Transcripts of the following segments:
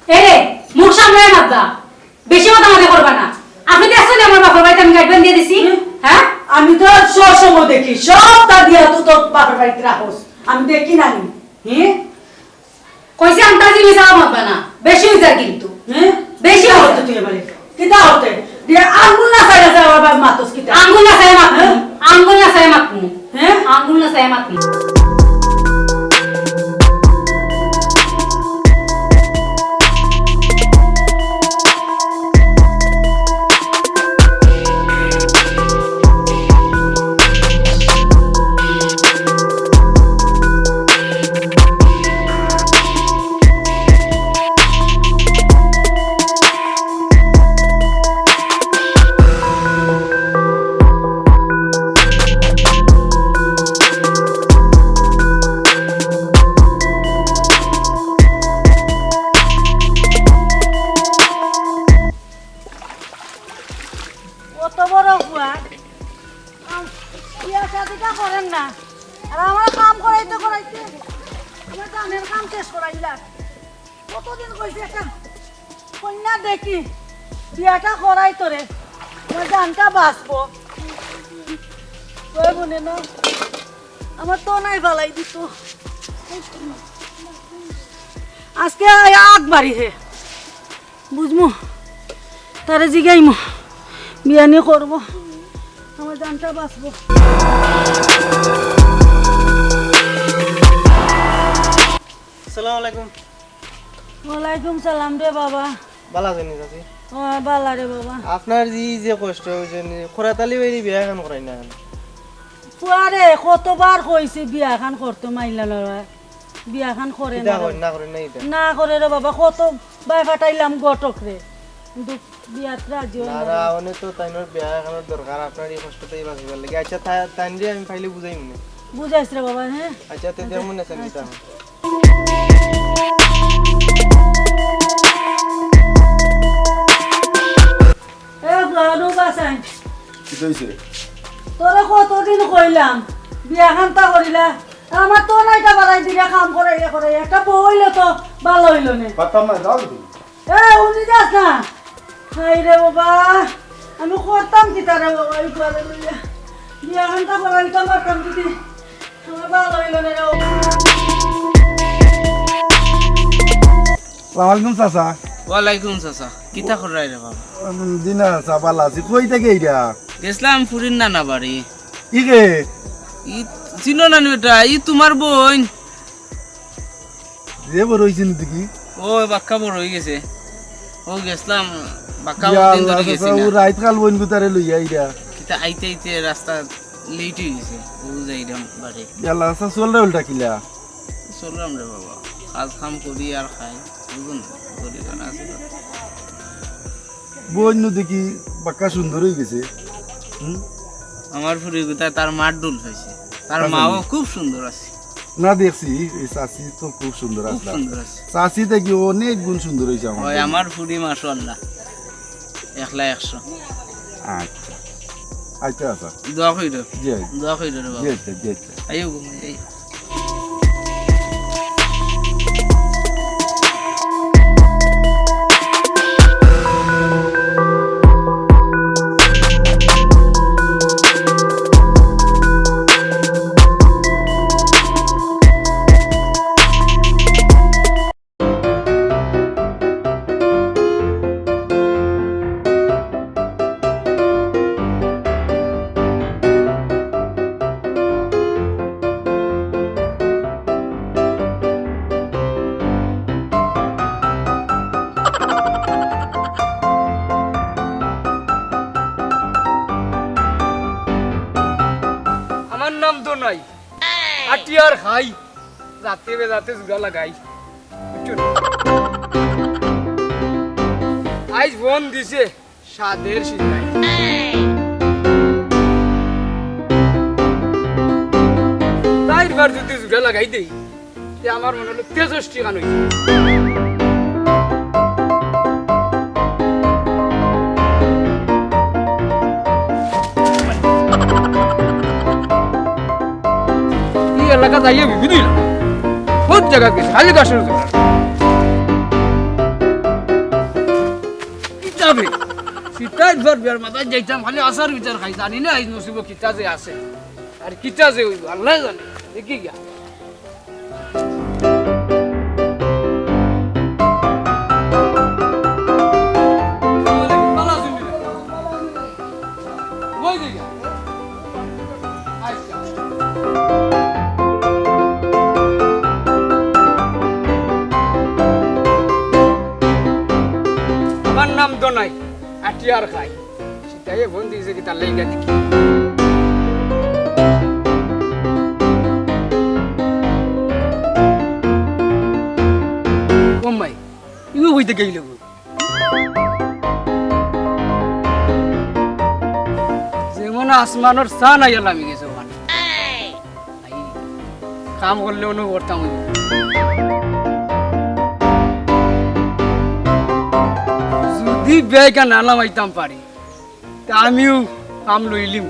এরে মুখ সামনে মাতবা, বেশি মাতামাতি করবা না। আপনি দেখছেন আমার বাপের বাড়িতে আমি গাইডবেন দিয়ে দিছি, হ্যাঁ? আমি তো সব সময় দেখি, সব তা দিয়া তো তোর বাপের বাড়িতে রাখোস, আমি দেখি না নি। হ্যাঁ কইছে আন্তাজি মিছা মাতবা না, বেশি হইছে কিন্তু। হ্যাঁ বেশি হতে হইছে। তুই এবারে কিতা হতে দিয়া আঙ্গুল না চাইলা যায় আমার বাপ মাতস কিতা। আঙ্গুল না চাই মাতমু, আঙ্গুল না চাই মাতমু, হ্যাঁ আঙ্গুল না চাই মাতমু। কত বড় হুয়া বিয়া শাদিটা করেন না, আর আমার কাম করাইতে করাইতে আমার কামের কাম শেষ করাইলা। কতদিন কইছে একটা কন্যা দেখি বিয়াটা করাই তোরে, আমার জানটা বাঁচবো। কই বনে না আমার তো নাই ভালাই দিত, আজকে আগ বাড়ি হে বুঝমু, তারে জিগাইমু বিয়ানি করবো, আমার জানটা বাঁচবো। আসসালামু আলাইকুম। ওয়ালাইকুম সালাম রে বাবা। ভালো আছেন চাচি? ও বালা রে বাবা। আপনার যে কষ্ট হয়েছে খরাতালি বাইরে বিয়া এখন করাই না ফুয়ারে কতবার কইছি বিয়া খান করতে মাইলা লড়াই, বিয়া খান করে না রে। না করেন না এটা না করে রে বাবা, কত বাই ফাটাইলাম গটক রে, কিন্তু বিয়াত রাজি হই না না। অনেক তো তাইনোর বিয়া এখনের দরকার, আপনার এই কষ্টটাই বাঁচিবার লাগে। আচ্ছা তাইন দিয়ে আমি ফাইলে বুঝাই মনে। বুঝাইছ রে বাবা। হ্যাঁ আচ্ছা তো যেমন আছেন এটা এ ফুয়ানো বাসাই কি হইছে? তোরে কতদিন কইলাম বিয়া খান তা করিলা, আমার তো নাইটা বাড়াই দিলা কাম করাইয়া করাইয়া, একটা বইলে তো ভালো হইল না। পারতাম না, যাও তুমি। এ উনি যাস না। হাই রে বাবা, আমি করতাম কি তারে বাবা, এই করে লইয়া বিয়া খানটা করাইতাম পারতাম যদি, আমার ভালো হইল না রে বাবা। সালামালাইকুম চাচা। ওয়ালাইকুম চাচা, কিতা করাই রে বাবা? দিনা চা ভালো আছি। কই থেকে এইটা? গেছিলাম ফুরির নানা বাড়ি। ই কে? ই চিনো না এটা, ই তোমার বোন। যে বড় হইছে নি দেখি। ও বাক্কা বড় হয়ে গেছে। ও গেছিলাম বাক্কা ইয়া দিন আল্লাহ ধরে গেছি চাচা, ও না। রাইত কাল বইন গুতারে লইয়া এইটা। কিতা আইতে আইতে রাস্তা লেট হয়ে গেছে, ও যাইলাম বাড়ি। আল্লাহ চাচা চলরে উল্টা কিলা। চললাম রে বাবা, কাজ কাম করি আর খাই, বুঝুন গরিব আছে। বইন নু দেখি বাক্কা সুন্দর হয়ে গেছে। আমার ফুরি কোথায় তার মার ডুল হয়েছে, তার মাও খুব সুন্দর আছে, না দেখছি এই চাচি তো খুব সুন্দর খুব আসলা। সুন্দর আছে। চাচি দেখি অনেক গুণ সুন্দর হয়েছে আমার। ওই আমার ফুরি মাশাআল্লাহ 100 আচ্ছা আচ্ছা আচ্ছা, দোয়া কইরো, জি দোয়া কইরো রে জি বাবা। আচ্ছা জি আচ্ছা। আইও ঘুমাই, আইও। আমার নাম তো নাই, আটিয়ার খাই, রাতে বেজাতে জুড়া লাগাই। বুঝছো? আইজ বন দিছে সাদের সিজাই, তাই বার যদি জুড়া লাগাই দেই, তে আমার মনে হলো তেজস্টি গান হইছে। এলাকা যাইয়ে বিবিধ বহুত জায়গা গেছে, খালি গাছের জোগাড়। তোর বিয়ার মাথায় যাইতাম খালি আসার বিচার খাই জানি না আজ নসিব কিতা যে আছে আর কিতা যে হইব আল্লাহ জানে দেখি গিয়া আমার নাম দনাই আটিয়ার খাই সেটাই ফোন দিয়েছে কি তার লাইগা দেখি বোম্বাই ইগো হইতে গেইল যেমন আসমানের সান আইয়াল আমি গেছে ওখানে কাম করলে অনু করতাম যদি বেকা না নামাইতাম পারি তা আমিও কাম লইলিম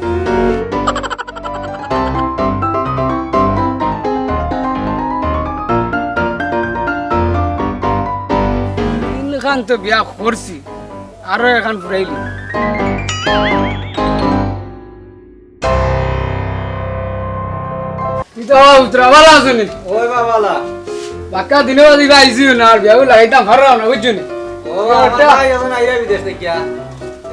খান তো বিয়া করছি আরো এখন ফুরাইলি উতরা ভালো আছো নি ওই বাবালা বাক্কা দিনেও দিবা আইসিও না আর বিয়াও লাগাইতাম ভালো না বুঝছো নি ও বাবা এখন আইরা বিদেশ থেকে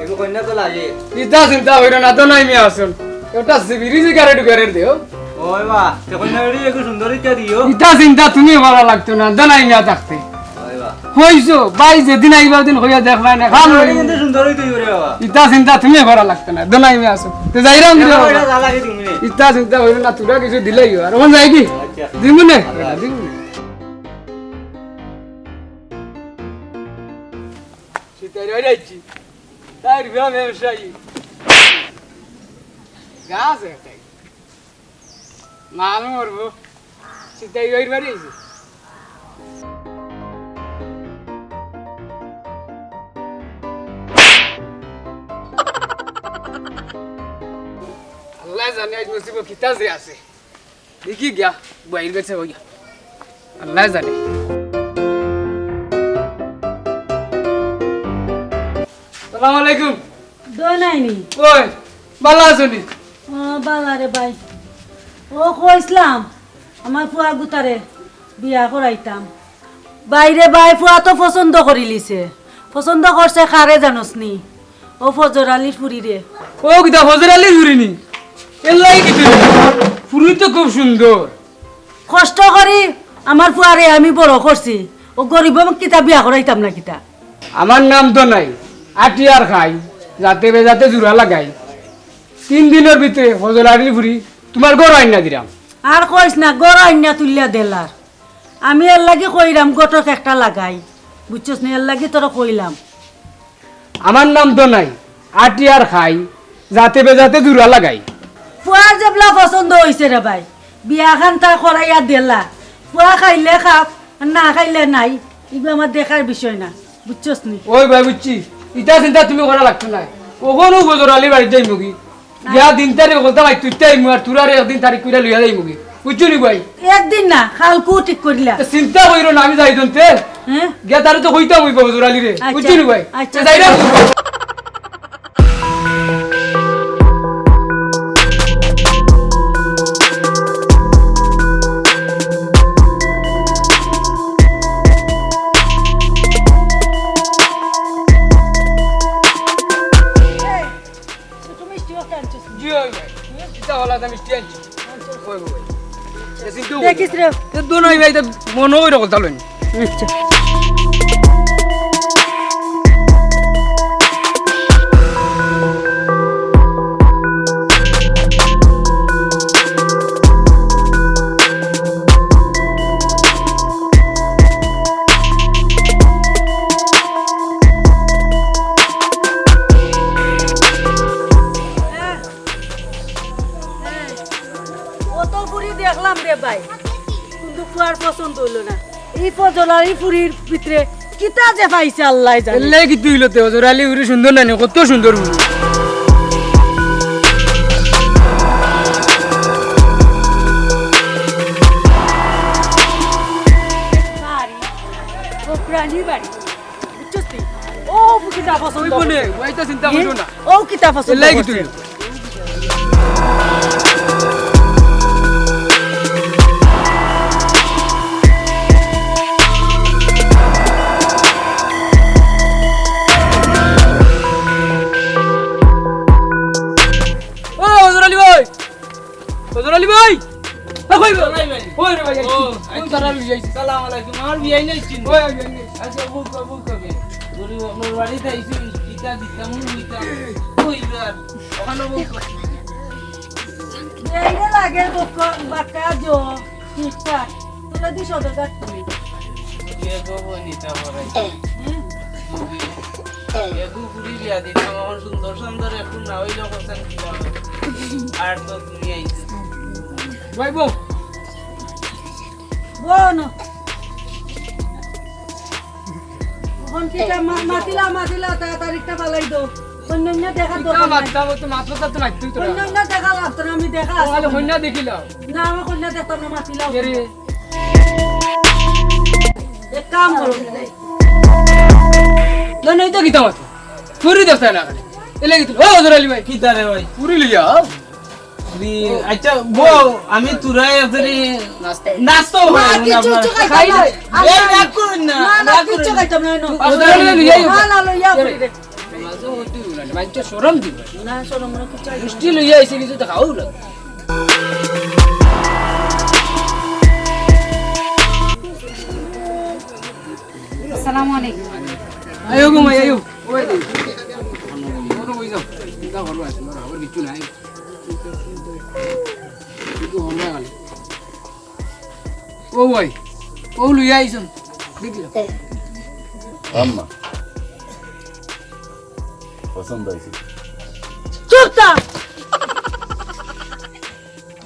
এগো কন্যা তো লাগে চিন্তা চিন্তা হইল না তো নাই মিয়া আসুন একটা সিবিরি সিগারেট করে দিও ওই বা তে কন্যা বেড়ি একটু সুন্দর ইচ্ছা দিও চিন্তা চিন্তা তুমি ভালো লাগতো না জানাই মিয়া থাকতে ওই বা হইছো বাই যেদিন আইবা দিন হইয়া দেখলাই না খাম বেড়ি কিন্তু সুন্দর হইতো রে বাবা চিন্তা চিন্তা তুমি ভালো লাগতো না জানাই মিয়া আসুন তো যাইরাম দিও এটা যা লাগে তুমি চিন্তা চিন্তা হইল না তোরা কিছু দিলেই আর ওখান যাই কি আচ্ছা দিমুনে দিমুনে সিতাই রইছি তার বিয়া ব্যবসায়ী গাছ একটাই মাল মরবো সিতাই রইর বাড়িয়েছি আল্লাহ জানে আজ নসিব কিতা যে আছে দেখি গিয়া বাইর গেছে হইয়া আল্লাহ জানে সালাম আলাইকুম দই নাইনি ওই ভালো আছো নি ও বালারে ভাই ও কইসলাম আমার ফুয়া গুতারে বিয়া করাইতাম বাইরে বাই ফুয়া তো পছন্দ করি লিছে পছন্দ করছে কারে জানোস নি ও ফজর আলী ফুরি রে ও কিতা হজর আলী জুরিনি এলাই কি তুই ফুরি তো খুব সুন্দর কষ্ট করি আমার ফুয়ারে আমি বড় করছি ও গরিব কিতা বিয়া করাইতাম না কিতা আমার নাম তো নাই আটিয়ার খাই যাতে বেজাতে জোড়া লাগাই 3 দিনের ভিতরে হজর আলী ফুরি তোমার ঘর আইনা দিলাম আর কইস না গড় আইনা তুলিয়া দেলার আমি এর লাগি কইরাম গটক একটা লাগাই বুঝছস না এর লাগি তোরা কইলাম আমার নাম তো নাই আটিয়ার খাই যাতে বেজাতে জোড়া লাগাই ফুয়ার যেবলা পছন্দ হয়েছে রে ভাই বিয়া খান তা করাইয়া দেলা ফুয়া খাইলে খাপ না খাইলে নাই এগুলো আমার দেখার বিষয় না বুঝছস নি ওই ভাই বুঝছি ইটা চিন্তা তুমি করা লাগতো না ওখানেও হজর আলী বাড়ি যাই মুগি ইয়া দিন তারিখ কথা ভাই তুই তাই আর তুরারে একদিন তারিখ করে লইয়া যাই মুগি বুঝছো নি ভাই একদিন না খালকু ঠিক করিলা তা চিন্তা কইরো না আমি যাই দন্তে হ্যাঁ গিয়া তারে তো কইতাম হইব হজর আলী রে আচ্ছা, বুঝছো নি ভাই আচ্ছা। যাই রে ছোট মিষ্টি ওকে আনছিস জি ওই ভাই এটা হলা দাম মিষ্টি আনছি ওই ভাই দেখিস রে দোনো ভাই তো মনে হইরো কথা লইনি আচ্ছা কত পুরি দেখলাম রে ভাই কিন্তু ফুয়ার পছন্দ হইলো না এই ফজলারি পুরীর ভিতরে কিতা যে পাইছে আল্লাহ জানে এলে কি তুই লতে হজর আলী উরি সুন্দর না কত সুন্দর উরি বাড়ি ও প্রাণী বাড়ি বুঝছস তুই? ও ও কিতা পছন্দ ওই বলে ওইটা চিন্তা করো না ও কিতা পছন্দ এলাই কি করছে? তুই ও হযরত আলী ভাই হযরত আলী ভাই কই নাই ভাই। ওই রে ভাই ও, কোন তারা লই যাইছি সালাম আলাইকুম আমার বিয়াই নাই চিন ওই ওই আচ্ছা বুক কবে গরিব আপনার বাড়িতে আইছি কিতা দিতাম মুইতা কইবার ওখানে বুক এইরে লাগে বাক্কা জো ঠিকঠাক তোরা দি সদকার তুমি বিয়ে গো নিতা পড়াই এগু পুরি বিয়া দিতাম আমার সুন্দর সুন্দর একটু না হইলো কথা কিলা আর তো তুমি আইছি ভাই বউ বোন কোন কিটা মাতিলা তারিখটা বালাই দাও অন্যান্য দেখা তা দোকান মাত্রা তো মাত্রা তো নাই তুই তো অন্যান্য দেখা লাগতো না আমি দেখা তাহলে হইনা দেখিলাম না আমার কন্যা দেখতাম না মাতিলা এরে এক কাম করো না নাই তো কিতা মাত্র পুরি দেখছ না এলে কি ও হযরত আলী ভাই কিতা রে ভাই পুরি লইয়া আচ্ছা বউ আমি তুরাই আপনি নাস্তা মা হয় কিচ্ছু খাই নাই। এই রাগ করুন না না কিচ্ছু খাইতাম না হযরত আলী লইয়া না লইয়া পড়ি রে মাঝে হইতে না মাইতে শরম দিব না শোনো মনে কিছু মিষ্টি লইয়া আইছে কিছু তো খাও না আসসালামু আলাইকুম আয়ো গো মাই আয়ো ওই দে ওনো ওই যাও চিন্তা করো আছে না আর কিছু নাই কিন্তু হলো গেল ও ভাই ও লইয়া আইছন দেখলি আম্মা পছন্দ হয়েছে চুপ থাক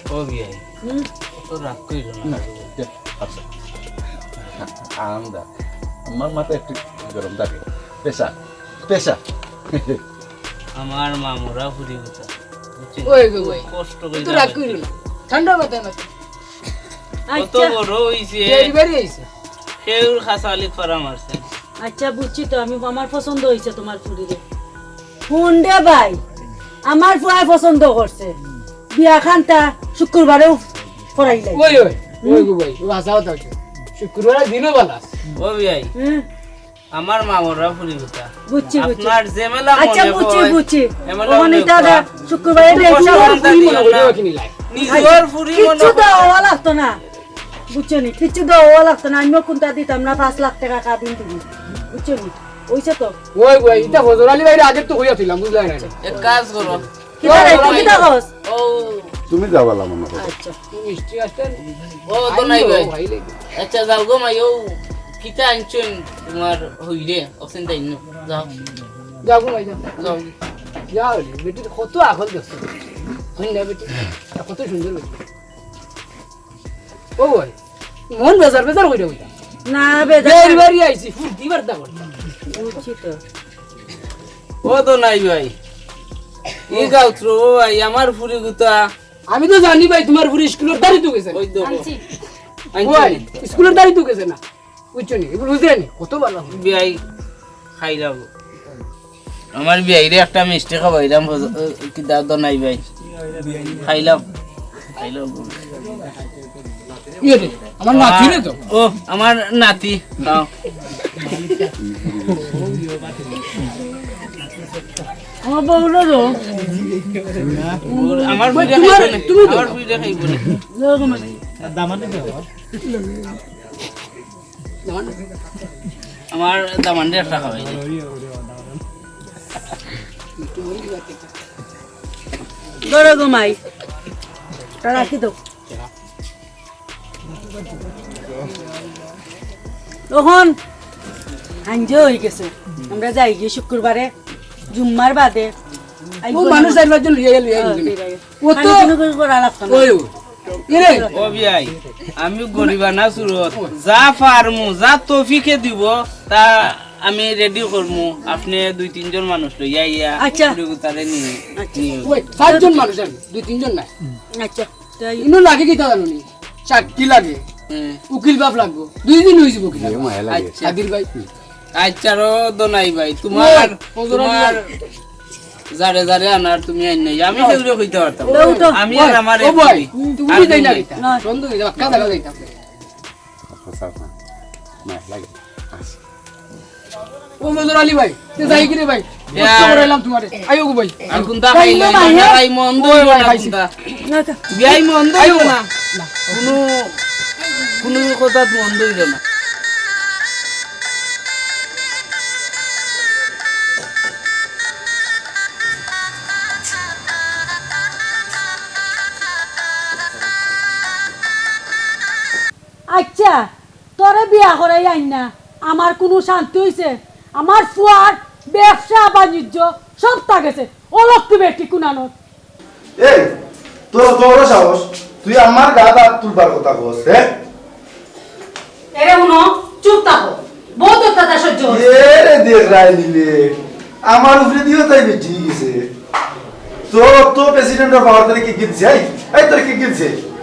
ও বিয়াই তো রাগ কইল না আচ্ছা আমদা আমার মাথা একটু গরম থাকে পেশা পেশা আমার মামুরা ফুরি গুতা ওই গো ভাই কষ্ট তো কইরা রাগ কইল না ঠান্ডা মাথা না কত আচ্ছা বড় হইছে এই বাড়ি আইছে সেউর খাসালি ফরা মারছে আচ্ছা বুঝছি তো আমি আমার পছন্দ হয়েছে তোমার ফুরিরে ফোন দে ভাই আমার ফুয়াই পছন্দ করছে বিয়া খানটা শুক্রবারেও করাইলাই ওই গো ভাই ও আসাও থাকে শুক্রবার দিনও বালাস ও বিয়াই হ্যাঁ আমার মামুরা ফুরি গুতা বুঝছি বুঝছি আপনার জেমেলা আচ্ছা মনে বুঝছি হয় বুঝছি এমন ওখানে অনেক দাদা বা- শুক্রবারে কষ্ট দেখলাম করতে দিও না। কিনি লাই নিজের ফুরি মনে কিচ্ছু দেওয়া লাগতো না বুঝছো নি কিচ্ছু দেওয়া লাগতো না আমিও কোনটা দিতাম না 5 লাখ টাকা কাদিন তুমি বুঝছো নি ওইছে তো ওই ভাই এটা হযরত আলী ভাই আগে তো হইয়াছিলাম বুঝলাই না এক কাজ করো কিটা রে কিটা কস ও তুমি যাবালা মনে করো আচ্ছা তুমি মিষ্টি আসতেন ও তো নাই ভাই ভাই লাগি আচ্ছা যাও গো মাই ও কিতা আনছেন তোমার হইরে অপশন তাই না যাও যাও গো ভাই যাও যাও যাও বেটি কত আকল দেখছো হই না বেটি কত সুন্দর বেটি ও ভাই মন বেজার বেজার হইরা হইতা না বেদা এই বাড়ি আইছি ফুর্তি বার্তা করতাম বুঝছি তো ও তো নাই ভাই ই গাউত্র ও ভাই আমার ফুরি গুতা আমি তো জানি ভাই তোমার পুরো স্কুলের দাঁড়ি তো গেছে ওই দেবো আনছি ভাই স্কুলের দাঁড়ি তো গেছে না বুঝছো নি এগুলো বুঝলেন কত ভালো বিয়াই খাইলাম আমার বিয়াইরে একটা মিষ্টি খাওয়াইলাম কি দাদ নাই ভাই খাইলাম খাইলাম ইয়ে রে আমার নাতি রে তো ও আমার নাতি নাও আমার বউলো রো আমার ফুইরে তোমার- খাইব না তুমি তো- আমার ফুইরে খাইব না আমার দামান্ডে একটা খাওয়াই গরো ঘুমাই তা রাখি দাও তখন হাঞ্জে হয়ে গেছে আমরা যাই গিয়ে শুক্রবারে জুম্মার বাদে ও মানুষ চার পাঁচজন লিয়ে লিয়ে ও তো করা লাগতো না ওই ইরে ও বিয়াই আমি গরিবানা সুরত যা পারমু যা তৌফিকে দিব তা আমি রেডি করমু আপনি 2-3 জন মানুষ লইয়া ইয়া আচ্ছা। তারে নিয়ে আচ্ছা। নিয়ে ওই পাঁচজন মানুষ আমি দুই তিনজন নাই আচ্ছা তাই ইনো লাগে কি তা জানো নি সাক্ষী লাগে হুম, উকিল বাপ লাগবো 2 দিন হইছে উকিল মায়া লাগে আচ্ছা আদিল ভাই আচ্ছারও দনাই ভাই তোমার ও জোরালি তোমার ভাই। যারে যারে আনার তুমি আইন নাই আমি সেগুলো কইতে পারতাম ওটা উঠো। আমি আর আমার ও ভাই একটি। তুমি যাই না আর গেতা বন্ধু গেতা কাদা কাদা গেতা ফসার না না লাগে আসি ও মজুর আলী ভাই তে যাই কি রে ভাই ইয়া। কষ্ট করে এলাম তোমারে আইও গো ভাই আর কোনটা ভাই, খাইলে ভাই, না হ্যাঁ? খাই মন্দ ওই হইব ভাই, না খাইছি। কোনটা না তো। বিয়াই মন্দ হইব না না কোনো কোনো কথা মন্দ হইব না আচ্ছা তোরে বিয়া করাই আইন না আমার কোনো শান্তি হইছে আমার ফুয়ার ব্যবসা বাণিজ্য সব থাকেছে অলক্তি বেটি কুনানোর এই তোর তোর সাহস তুই আমার গাদা তুলবার কথা কস হ্যাঁ এরে উনো চুপ থাকো বহুত অত্যাচার সহ্য হচ্ছে। এরে দেখ রায় দিলে আমার উপরে দিও তাই বেটি গেছে তো তো প্রেসিডেন্ট অফ পাওয়ার তোর কি গিলছে এই তোর কি গিলছে